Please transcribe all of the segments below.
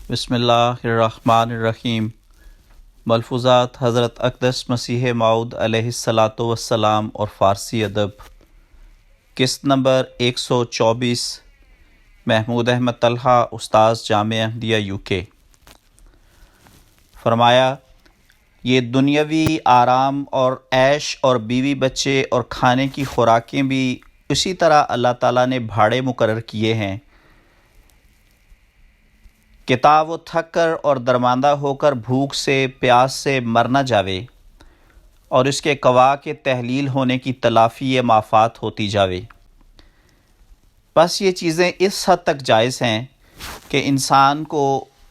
بسم اللہ الرحمن الرحیم۔ ملفوظات حضرت اقدس مسیح موعود علیہ الصلاۃ والسلام اور فارسی ادب، قسط نمبر 124، محمود احمد طلحہ، استاذ جامعہ احمدیہ UK۔ فرمایا، یہ دنیاوی آرام اور عیش اور بیوی بچے اور کھانے کی خوراکیں بھی اسی طرح اللہ تعالیٰ نے بھاڑے مقرر کیے ہیں کہ تا وہ تھک کر اور درماندہ ہو کر بھوک سے پیاس سے مر نہ جاوے، اور اس کے قوا کے تحلیل ہونے کی تلافی مافات ہوتی جاوے۔ بس یہ چیزیں اس حد تک جائز ہیں کہ انسان کو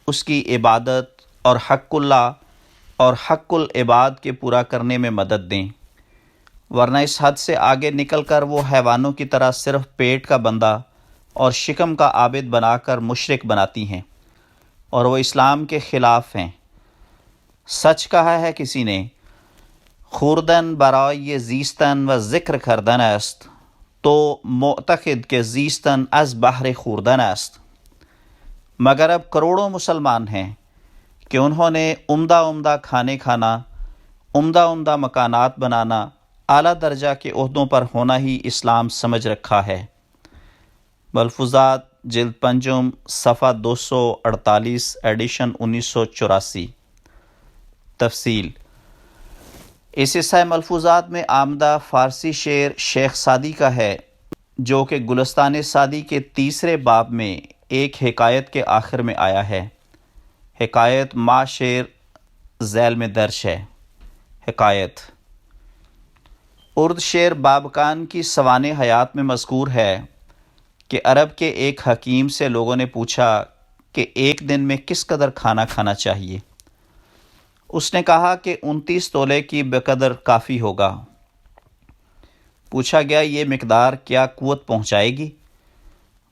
اس کی عبادت اور حق اللہ اور حق العباد کے پورا کرنے میں مدد دیں، ورنہ اس حد سے آگے نکل کر وہ حیوانوں کی طرح صرف پیٹ کا بندہ اور شکم کا عابد بنا کر مشرک بناتی ہیں، اور وہ اسلام کے خلاف ہیں۔ سچ کہا ہے کسی نے، خوردن برای زیستن و ذکر کردن است، تو معتقد کہ زیستن از بحر خوردن است۔ مگر اب کروڑوں مسلمان ہیں کہ انہوں نے عمدہ کھانے کھانا، عمدہ مکانات بنانا، اعلیٰ درجہ کے عہدوں پر ہونا ہی اسلام سمجھ رکھا ہے۔ ملفوظات جلد پنجم، صفحہ 248، ایڈیشن 1984۔ تفصیل: اس حصہ ملفوظات میں آمدہ فارسی شعر شیخ سعدی کا ہے، جو کہ گلستان سعدی کے تیسرے باب میں ایک حکایت کے آخر میں آیا ہے۔ حکایت ما شعر ذیل میں درج ہے۔ حکایت: ارد شعر بابکان کی سوانح حیات میں مذکور ہے کہ عرب کے ایک حکیم سے لوگوں نے پوچھا کہ ایک دن میں کس قدر کھانا کھانا چاہیے؟ اس نے کہا کہ 29 تولے کی بقدر کافی ہوگا۔ پوچھا گیا، یہ مقدار کیا قوت پہنچائے گی؟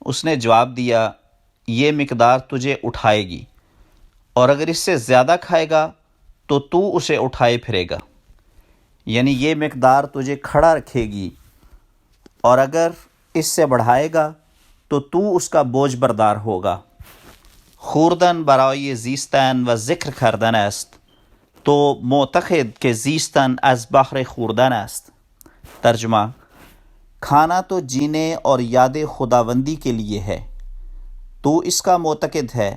اس نے جواب دیا، یہ مقدار تجھے اٹھائے گی، اور اگر اس سے زیادہ کھائے گا تو اسے اٹھائے پھرے گا، یعنی یہ مقدار تجھے کھڑا رکھے گی، اور اگر اس سے بڑھائے گا تو اس کا بوجھ بردار ہوگا۔ خوردن برای زیستن و ذکر کردن است، تو معتقد کہ زیستن از بحر خوردن است۔ ترجمہ: کھانا تو جینے اور یاد خداوندی کے لیے ہے، تو اس کا معتقد ہے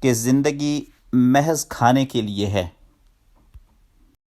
کہ زندگی محض کھانے کے لیے ہے۔